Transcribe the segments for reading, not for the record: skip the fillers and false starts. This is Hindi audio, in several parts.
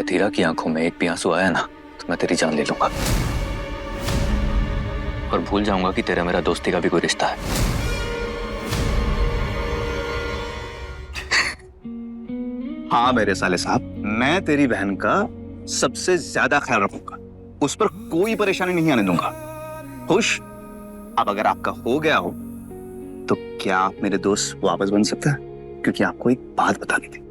अथीरा की आंखों में एक भी आंसू आया ना तो मैं तेरी जान ले लूंगा और भूल जाऊंगा कि तेरा मेरा दोस्ती का भी कोई रिश्ता है। हाँ मेरे साले साहब, मैं तेरी बहन का सबसे ज्यादा ख्याल रखूंगा, उस पर कोई परेशानी नहीं आने दूंगा। खुश? अब अगर आपका हो गया हो तो क्या आप मेरे दोस्त वापस बन सकते हैं? क्योंकि आपको एक बात बतानी थी।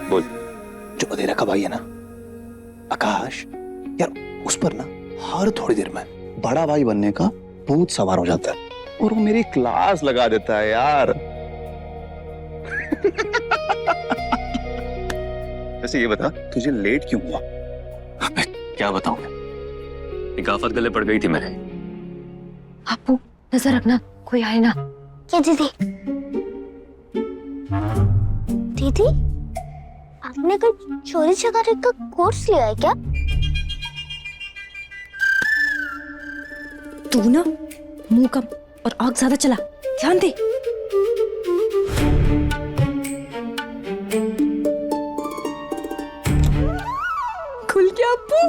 बोल। जो अधेरा का भाई है ना आकाश, यार उस पर ना हर थोड़ी देर में बड़ा भाई बनने का भूत सवार हो जाता है और वो मेरी क्लास लगा देता है यार। वैसे ये बता, तुझे लेट क्यों हुआ? क्या बताऊं, एक आफत गले पड़ गई थी मेरे। आपू नजर रखना, कोई आए ना। क्या दीदी? दीदी, आपने कोई चोरी चकारी का कोर्स लिया है क्या? तू ना मुंह कम और आग ज्यादा चला, ध्यान दे। खुल गया अप्पू।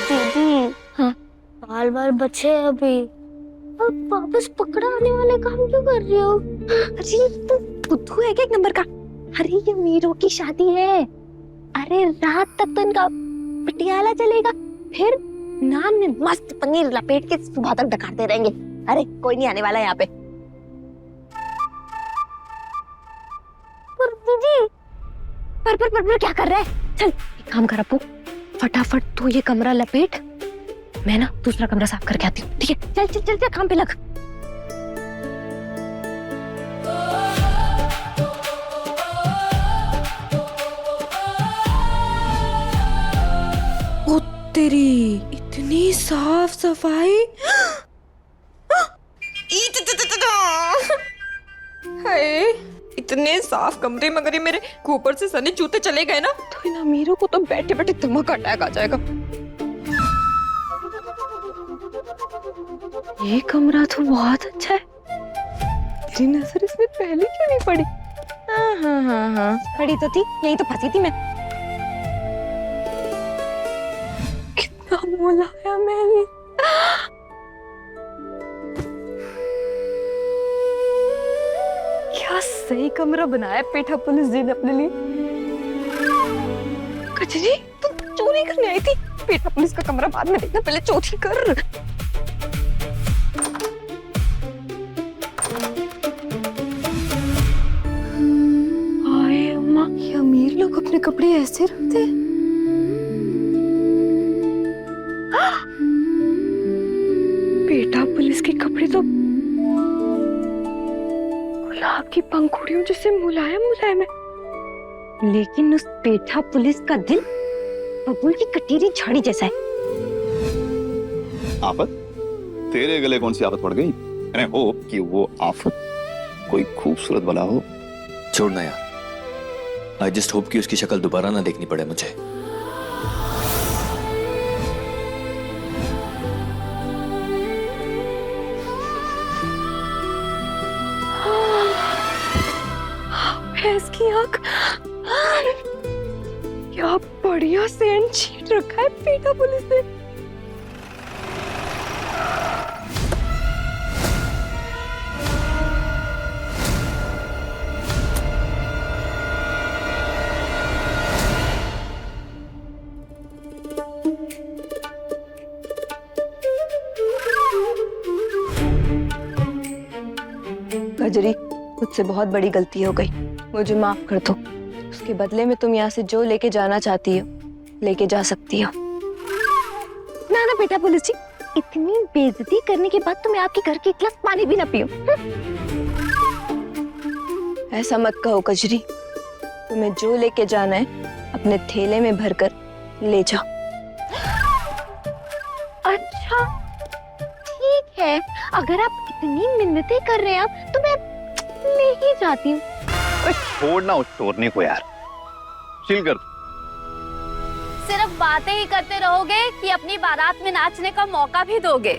दीदी, हाँ? बाल बाल बचे हैं अभी, अब वापस पकड़ा आने वाले काम क्यों कर रही हो? अरे तू बुद्धू है क्या एक नंबर का? अरे ये मीरो की शादी है। अरे रात तक तो इनका पटियाला चलेगा, फिर नान में मस्त पनीर लपेट के सुबह तक डकारते रहेंगे। अरे कोई नहीं आने वाला यहाँ पे। पर दीदी, पर क्या कर रहा है? चल एक काम कर अपू, फटाफट तू ये कमरा लपेट, मैं ना दूसरा कमरा साफ करके आती हूँ, ठीक है? चल चल चल चल, काम पे लग। ओ तेरी, इतनी साफ सफाई। हाय, इतने साफ कमरे में अगर ये मेरे ऊपर से सनी जूते चले गए ना तो इन अमीरों को तो बैठे बैठे दिमाग का अटैक आ जाएगा। ये कमरा तो बहुत अच्छा है, तेरी नजर इसमें पहले क्यों नहीं पड़ी? हाँ, पड़ी तो थी, यही तो फंसी थी मैं। कितना मुलायम है ये। क्या सही कमरा बनाया पेठा पुलिस जी ने अपने लिए। कचरी, तुम चोरी करने आई थी? पेठा पुलिस का कमरा बाद में देखना, पहले चोरी कर। हाय अम्मा, ये अमीर लोग अपने कपड़े ऐसे रखते हैं? पेठा पुलिस के कपड़े तो गुलाब की पंखुड़ियों जैसे मुलायम मुलायम है, लेकिन उस पेठा पुलिस का दिल बबूल की कटीरी झाड़ी जैसा है। आफत? तेरे गले कौन सी आफत पड़ गई? मैंने होप कि वो आफत कोई खूबसूरत वाला हो। छोड़ना यार, आई जस्ट होप कि उसकी शक्ल दोबारा ना देखनी पड़े मुझे। भैंस की आंख, क्या बढ़िया सेंट छीट रखा है पेठा पुलिस ने। कजरी, मुझसे बहुत बड़ी गलती हो गई, मुझे माफ कर दो। उसके बदले में तुम यहाँ से जो लेके जाना चाहती हो लेके जा सकती हो। ना बेटा पुलिस जी, इतनी बेइज्जती करने के बाद तुम्हें आपके घर की एक गिलास पानी भी ना पियो। ऐसा मत कहो कजरी, तुम्हें जो लेके जाना है अपने थैले में भरकर ले जाओ। अच्छा ठीक है, अगर आप इतनी मिन्नतें कर रहे हैं तो मैं ले ही जाती हूँ। छोड़ना उस चोरने को यार, चिल कर। सिर्फ बातें ही करते रहोगे कि अपनी बारात में नाचने का मौका भी दोगे?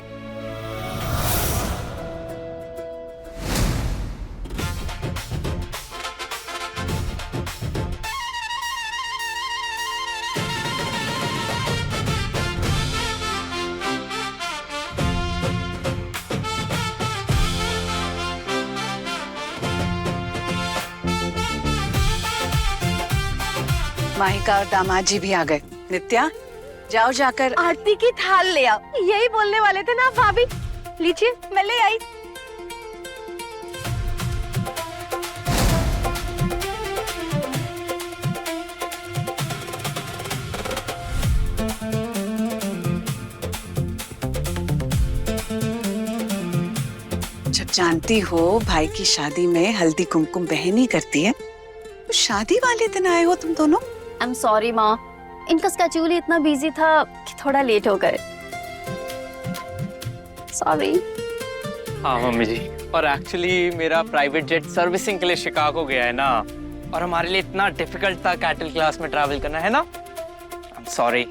माहिका और दामाद जी भी आ गए। नित्या, जाओ जाकर आरती की थाल ले आओ। यही बोलने वाले थे ना भाभी। लीजिए, मैं ले आई। जब जानती हो भाई की शादी में हल्दी कुमकुम बहन ही करती है, तो शादी वाले दिन आए हो तुम दोनों। आई एम सॉरी माँ, इनका स्केड्यूल ही इतना बिजी था कि थोड़ा लेट हो गए। सॉरी। हाँ मम्मी जी, और एक्चुअली मेरा प्राइवेट जेट सर्विसिंग के लिए शिकागो गया है ना, और हमारे लिए इतना डिफिकल्ट था कैटल क्लास में ट्रैवल करना, है ना। I am sorry.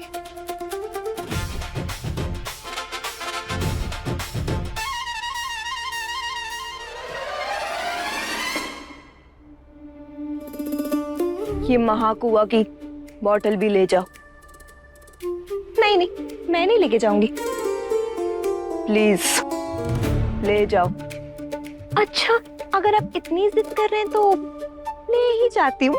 ये महाकुआ की बॉटल भी ले जाओ। नहीं नहीं, मैं नहीं लेके जाऊंगी। प्लीज ले जाओ। अच्छा, अगर आप इतनी जिद कर रहे हैं तो ले ही जाती हूँ।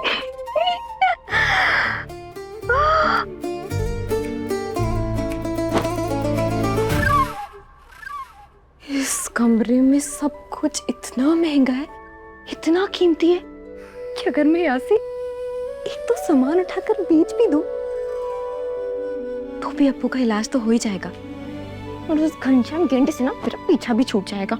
इस कमरे में सब कुछ इतना महंगा है, इतना कीमती है कि अगर मैं यहाँ से एक तो सामान उठाकर बेच भी दूं तो भी अप्पू का इलाज तो हो ही जाएगा, और उस घनश्याम गेंडे से ना मेरा पीछा भी छूट जाएगा।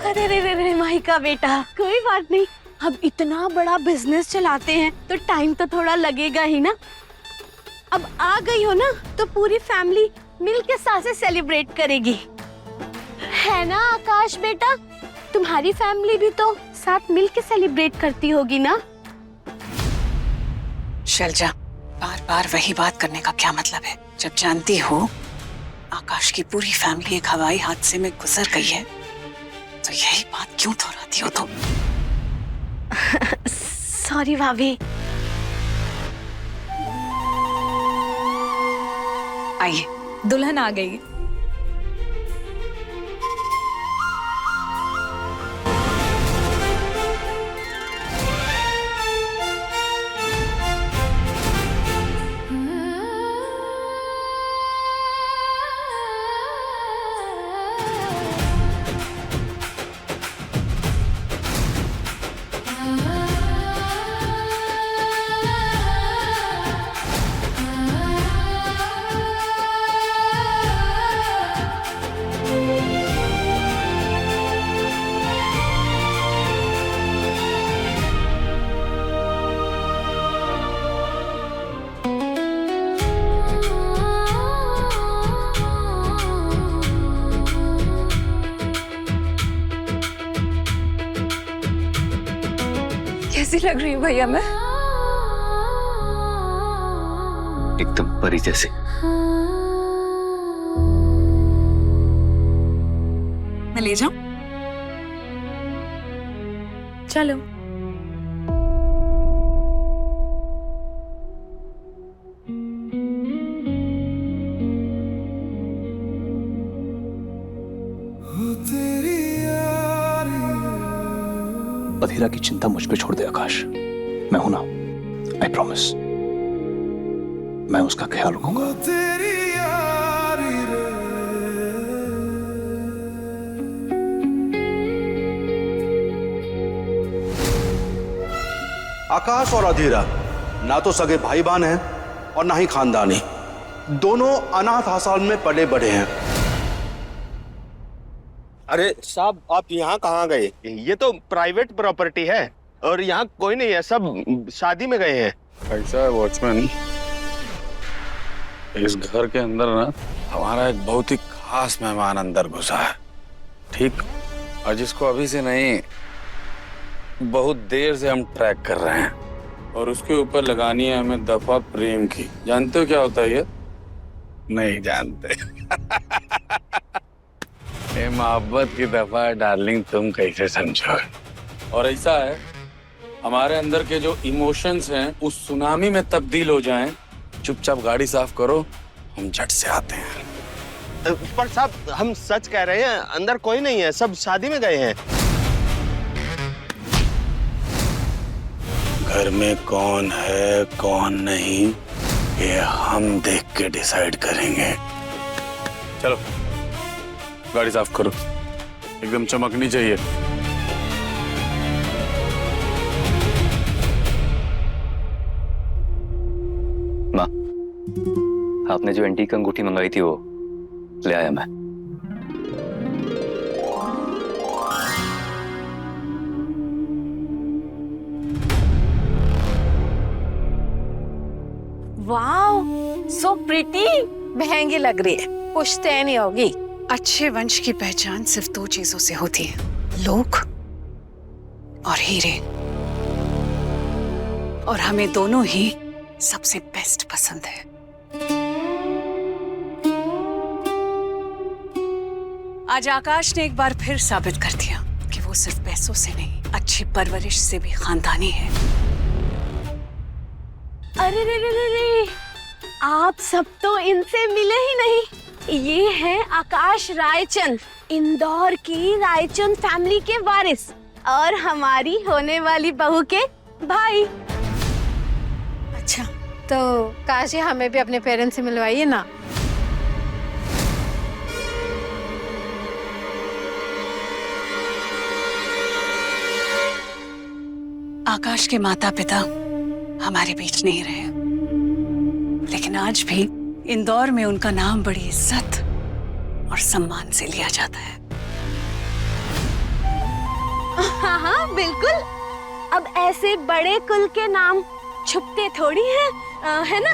अरे रे रे रे माहिका बेटा, कोई बात नहीं। अब इतना बड़ा बिजनेस चलाते हैं तो टाइम तो थोड़ा लगेगा ही ना। अब आ गई हो ना तो पूरी फैमिली मिल के साथ से सेलिब्रेट करेगी, है ना आकाश बेटा? तुम्हारी फैमिली भी तो साथ मिल के सेलिब्रेट करती होगी ना। शैलजा, बार बार वही बात करने का क्या मतलब है? जब जानती हो आकाश की पूरी फैमिली एक हवाई हादसे में गुजर गई है, तो यही बात क्यों दोहराती हो तुम? सॉरी भाभी। आइए, दुल्हन आ गई। कैसी लग रही हूँ भैया मैं? एकदम परी जैसे। मैं ले जाऊं? चलो। अधीरा की चिंता मुझ पे छोड़ दे आकाश, मैं हूं ना। आई प्रॉमिस, मैं उसका ख्याल रखूंगा। आकाश और अधीरा ना तो सगे भाई बहन हैं और ना ही खानदानी, दोनों अनाथ आश्रम में पले बढ़े हैं। अरे साहब, आप यहाँ कहाँ गए? ये तो प्राइवेट प्रॉपर्टी है और यहाँ कोई नहीं है, सब शादी में गए हैं। ऐसा है वॉचमैन, इस घर के अंदर ना हमारा एक बहुत ही खास मेहमान अंदर घुसा है, ठीक? और जिसको अभी से नहीं बहुत देर से हम ट्रैक कर रहे हैं, और उसके ऊपर लगानी है हमें दफा प्रेम की। जानते हो क्या होता है ये? नहीं जानते। ये मोहब्बत की दफा है डार्लिंग, तुम कैसे समझो? और ऐसा है, हमारे अंदर के जो इमोशंस हैं उस सुनामी में तब्दील हो जाएं। चुपचाप गाड़ी साफ करो, हम झट से आते हैं। पर साहब हम सच कह रहे हैं, अंदर कोई नहीं है, सब शादी में गए हैं। घर में कौन है कौन नहीं ये हम देख के डिसाइड करेंगे। चलो गाड़ी साफ करो, एकदम चमकनी चाहिए। माँ, आपने जो एंटीक अंगूठी मंगाई थी वो ले आया मैं। Wow, so pretty. महंगी लग रही है, पुश्तैनी होगी। अच्छे वंश की पहचान सिर्फ 2 चीजों से होती है, लोग और हीरे। और हमें दोनों ही सबसे बेस्ट पसंद है। आज आकाश ने एक बार फिर साबित कर दिया कि वो सिर्फ पैसों से नहीं, अच्छी परवरिश से भी खानदानी है। अरे रे रे रे रे, आप सब तो इनसे मिले ही नहीं। ये है आकाश रायचंद, इंदौर की रायचंद फैमिली के वारिस और हमारी होने वाली बहू के भाई। अच्छा, तो काश हमें भी अपने पेरेंट्स से मिलवाइए ना। आकाश के माता पिता हमारे बीच नहीं रहे, लेकिन आज भी इंदौर में उनका नाम बड़ी इज्जत और सम्मान से लिया जाता है। हाँ हाँ बिल्कुल, अब ऐसे बड़े कुल के नाम छुपते थोड़ी हैं, है ना।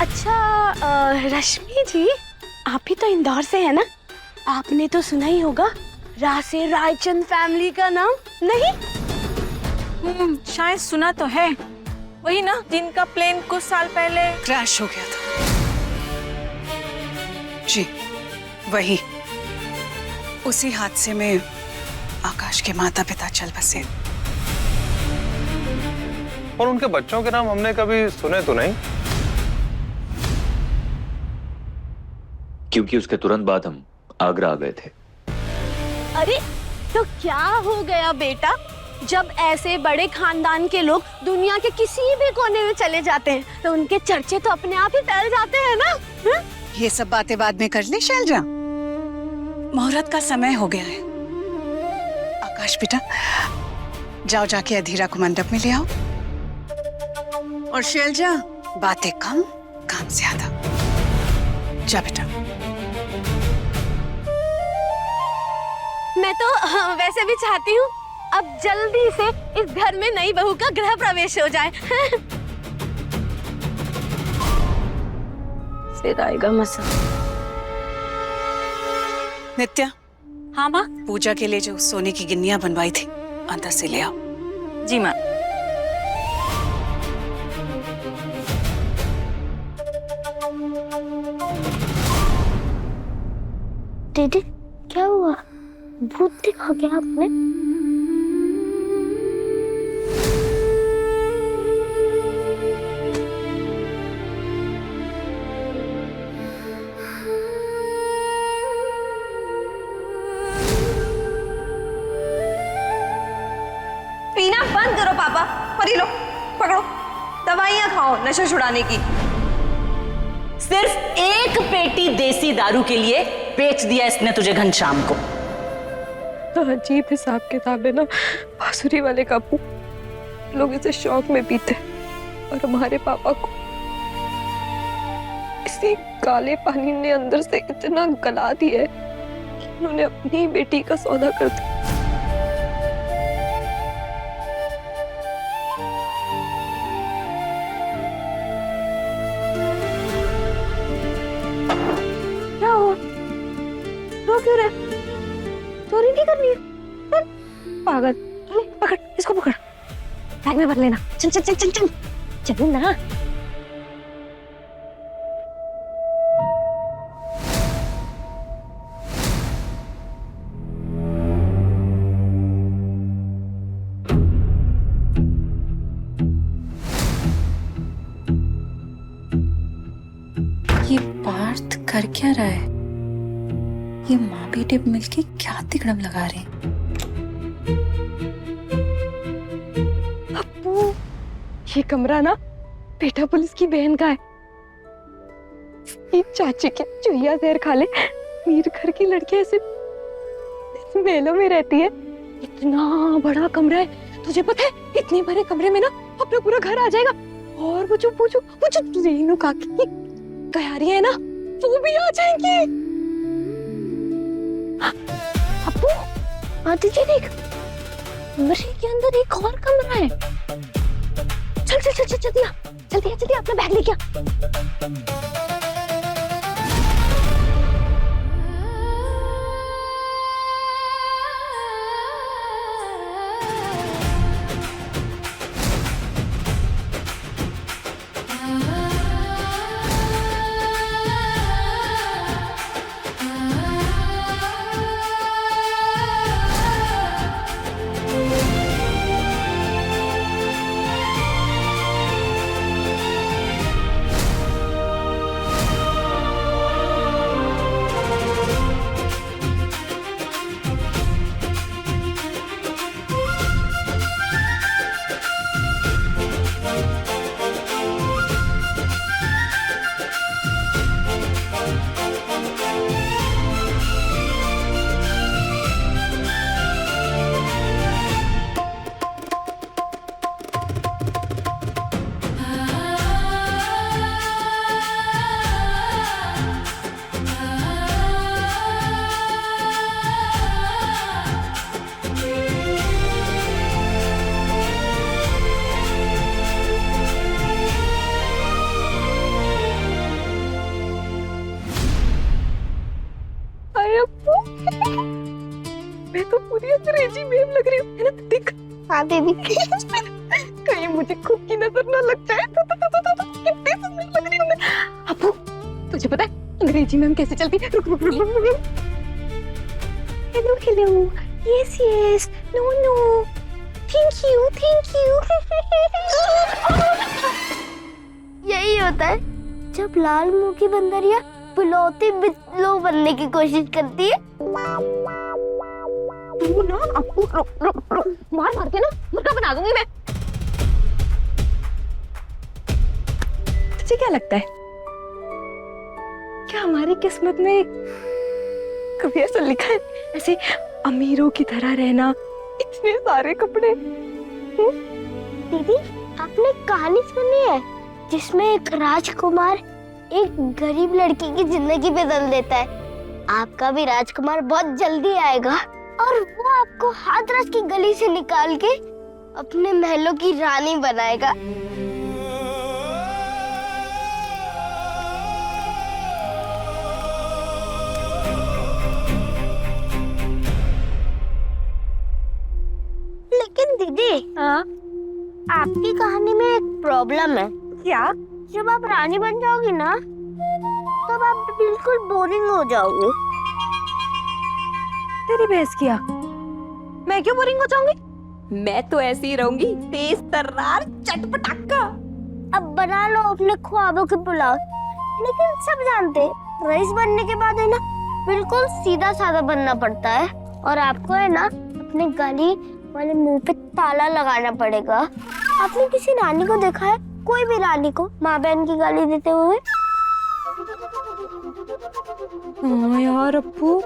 अच्छा रश्मि जी, आप भी तो इंदौर से है ना, आपने तो सुना ही होगा रासे रायचंद फैमिली का नाम, नहीं? शायद सुना तो है। वही ना जिनका प्लेन कुछ साल पहले क्रैश हो गया था। जी वही, उसी हादसे में आकाश के माता पिता चल बसे। और उनके बच्चों के नाम हमने कभी सुने तो नहीं। क्योंकि उसके तुरंत बाद हम आगरा आ गए थे। अरे तो क्या हो गया बेटा, जब ऐसे बड़े खानदान के लोग दुनिया के किसी भी कोने में चले जाते हैं तो उनके चर्चे तो अपने आप ही फैल जाते हैं ना। हा? ये सब बातें बाद में कर ले शैलजा, मुहूर्त का समय हो गया है। आकाश बेटा, जाओ जाके अधीरा को मंडप में ले आओ। और शैलजा, बातें कम काम ज्यादा। जा बेटा। मैं तो वैसे भी चाहती हूँ अब जल्दी से इस घर में नई बहू का गृह प्रवेश हो जाए। फिर आएगा मसा। नित्या। हाँ माँ। पूजा के लिए जो सोने की गिन्नियां बनवाई थी अंदर से ले आओ। जी माँ। दीदी क्या हुआ, भूत दिखा क्या आपने? पीना बंद करो पापा, और ये लो पकड़ो, दवाइयां खाओ नशा छुड़ाने की। सिर्फ एक पेटी देसी दारू के लिए बेच दिया इसने तुझे घनश्याम को। तो अजीब हिसाब किताब है ना बांसुरी वाले काबू, लोग इसे शौक में पीते और हमारे पापा को इसी काले पानी ने अंदर से इतना गला दिया है कि उन्होंने अपनी बेटी का सौदा कर दिया। क्या हुआ, रो क्यों रहे? चोरी नहीं करनी है, पागल। ले, पकड़ इसको, पकड़, बैग में भर लेना। चल चल चल चल चल चल ना। कर क्या रहा है? ये माँ बेटे मिलके क्या तिकड़म लगा रहे हैं? अप्पू, ये कमरा ना बेटा पुलिस की बहन का है। ये चाची की चुहिया जहर खा ले, मीर घर की लड़की ऐसे मेलों में रहती है। इतना बड़ा कमरा है, तुझे पता है? इतने बड़े कमरे में ना अपना पूरा घर आ जाएगा। और वो जो रेनू काकी की गयारी है ना, वो भी आ जाएंगी। अप्पू, आती जी देख, कमरे के अंदर एक और कमरा है। चल चल चल चल जल्दी अपना बैग लेके आ। मैं तो पूरी अंग्रेजी मेम लग रही हूँ, है ना? देख। हाँ दीदी। कहीं मुझे खुद की नजर ना लग जाए तो कितनी सुंदर लग रही हूँ मैं। अप्पू, तुझे पता है अंग्रेजी मेम कैसे चलती है? रुक रुक रुक रुक रुक। Hello hello, yes yes, no no, thank you thank you. यही होता है जब लाल मुंह की बंदरिया बुलौती बिल्लो बनने की कोशिश करती है। तू ना अप्पू, रुक मार मार के ना मुर्गा बना दूंगी मैं। तुझे क्या लगता है, क्या हमारी किस्मत में कभी ऐसा लिखा है, ऐसे अमीरों की तरह रहना, इतने सारे कपड़े? दीदी, आपने कहानी सुनी है जिसमें एक राजकुमार एक गरीब लड़की की जिंदगी बदल देता है? आपका भी राजकुमार बहुत जल्दी आएगा और वो आपको हाथरस की गली से निकाल के अपने महलों की रानी बनाएगा। लेकिन दीदी, हाँ? आपकी कहानी में एक प्रॉब्लम है। क्या? जब आप रानी बन जाओगी ना, तब आप बिल्कुल बोरिंग हो जाओगे। तेरी बहस किया, मैं क्यों बोरिंग हो जाऊंगी? मैं तो ऐसी ही रहूंगी, तेज तर्रार चटपटाका। अब बना लो अपने ख्वाबों के पुलाव। लेकिन सब जानते हैं रईस बनने के बाद है ना बिल्कुल सीधा साधा बनना पड़ता है, और आपको है ना अपने गाली वाले मुंह पे ताला लगाना पड़ेगा। आपने किसी रानी को देखा है, कोई भी रानी को माँ बहन की गाली देते हुए? हाँ यार अप्पू,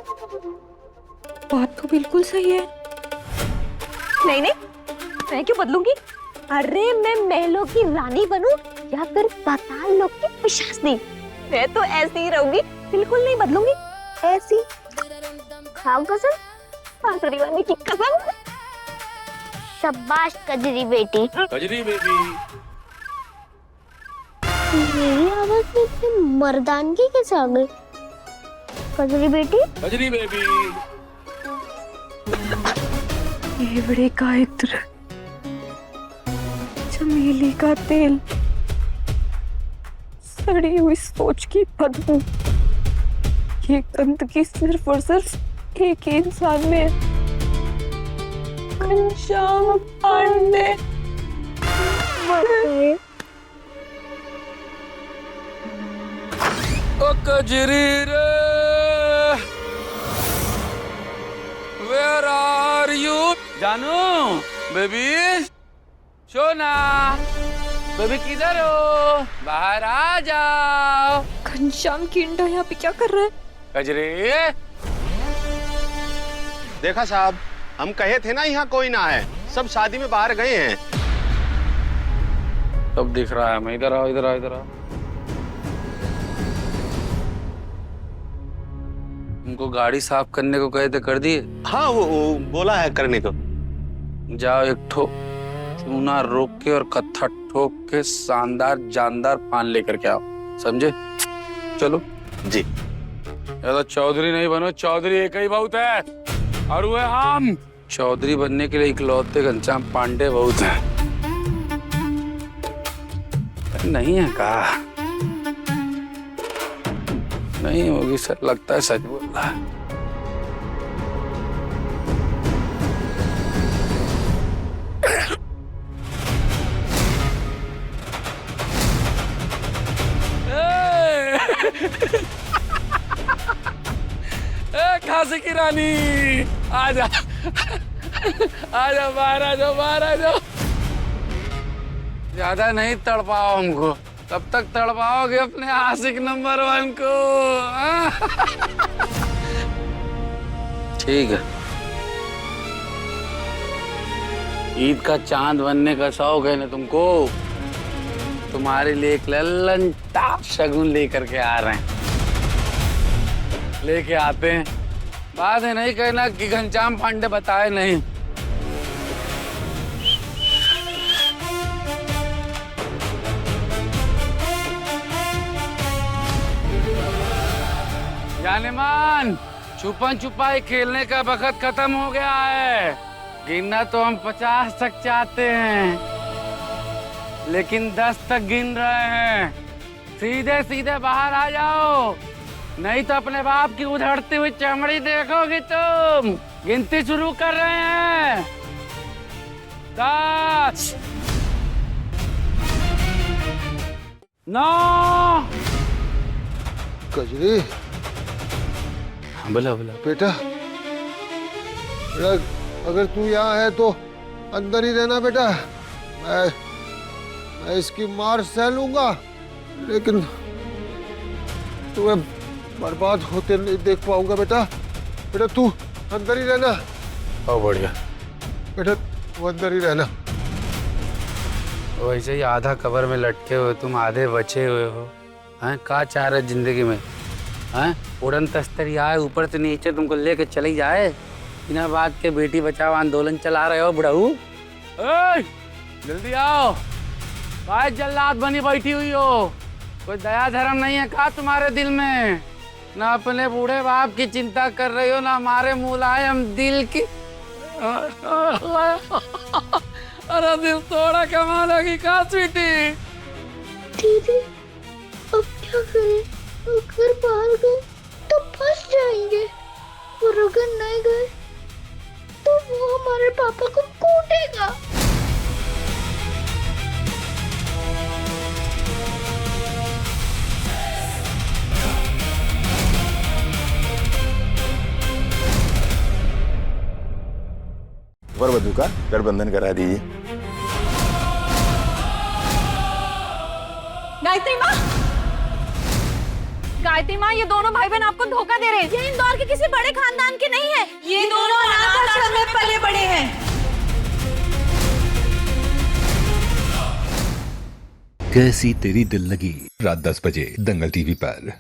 बात तो बिल्कुल सही है। नहीं नहीं, मैं क्यों बदलूंगी? अरे मैं महलों की रानी बनूं या फिर पाताल लोक की पिशाचनी, मैं तो ऐसी ही रहूंगी, बिल्कुल नहीं बदलूंगी। ऐसी खाओ कसम, बांसुरी वाली की कसम। शाबाश कजरी बेटी। कजरी बेबी। मेरी आवाज में इतनी मर्दानगी कैसे आ गई? कजरी बेटी, कजरी बेबी। केवड़े का इत्र, चमेली का तेल, सड़ी हुई सोच की बदबू, ये गंदगी सिर्फ और सिर्फ एक ही इंसान में है, घनश्याम पांडे। ओ कजरी रे, where are you? जानू, बेबी, सोना, बेबी किधर हो? बाहर आ जाओ। घनश्याम किंडा यहाँ पे क्या कर रहा है? कजरी, देखा साहब, हम कहे थे ना यहाँ कोई ना है, सब शादी में बाहर गए हैं। सब दिख रहा है। मैं इधर आओ, इधर आओ, इधर आओ। उनको गाड़ी साफ करने को कहे थे, कर दिए? हाँ वो बोला है करने को। जाओ एक ठो चूना रोक के और कत्था ठोक के शानदार जानदार पान लेकर के आओ, समझे? चलो जी। ये तो चौधरी नहीं बनो, चौधरी एक ही बहुत है, और वो है हम। चौधरी बनने के लिए इकलौते घनश्याम पांडे बहुत है। नहीं है कहा, नहीं होगी सर, लगता है सच बोल रहा है। खांसी की रानी, आजा आजा, बाहर आ जाओ, बाहर आ जाओ। ज्यादा नहीं तड़पाओ हमको, तब तक तड़पाओगे अपने आशिक नंबर 1 को। ठीक है, ईद का चांद बनने का शौक है ना तुमको? तुम्हारे लिए एक लल्लन टाप शगुन लेकर के आ रहे हैं। लेके आते हैं, बाद में नहीं कहना कि घनश्याम पांडे बताए नहीं। जानेमान, छुपन छुपाई खेलने का वक्त खत्म हो गया है। गिनना तो हम 50 तक चाहते हैं, लेकिन 10 तक गिन रहे हैं। सीधे सीधे बाहर आ जाओ, नहीं तो अपने बाप की उधड़ती हुई चमड़ी देखोगी तुम। गिनती शुरू कर रहे हैं। 10, 9। कजरी, बोला बोला बेटा, अगर तू यहाँ है तो अंदर ही रहना बेटा। मैं इसकी मार सह लूंगा, लेकिन तुम्हें बर्बाद होते नहीं देख पाऊंगा बेटा। बेटा तू अंदर ही रहना। बहुत बढ़िया बेटा, तू अंदर ही रहना। वैसे ही आधा कबर में लटके हुए तुम आधे बचे हुए हो। हैं, क्या चाह रहे जिंदगी में? हैं, उड़न तस्तरी आए ऊपर से नीचे तुमको लेके चली जाए। बिना बात के बेटी बचाओ आंदोलन चला रहे हो बुढ़ऊ। जल्दी आओ, काय जल्लाद बनी बैठी हुई हो? कोई दया धर्म नहीं है का तुम्हारे दिल में? ना अपने बूढ़े बाप की चिंता कर रही हो, ना हमारे मुलायम दिल की। अरे दिल थोड़ा कमा लगी का स्वीटी? दीदी, अब क्या करें? अगर बाहर गए तो फंस जाएंगे, और अगर नहीं गए तो वो हमारे पापा को कूटेगा। वर वधू का गठबंधन करा दीजिए। गायत्री माँ, गायत्री माँ, ये दोनों भाई बहन आपको धोखा दे रहे हैं। ये इंदौर के किसी बड़े खानदान के नहीं है। ये दोनों अनाथ आश्रम में पले बड़े हैं। कैसी तेरी दिल लगी, रात 10 बजे दंगल टीवी पर।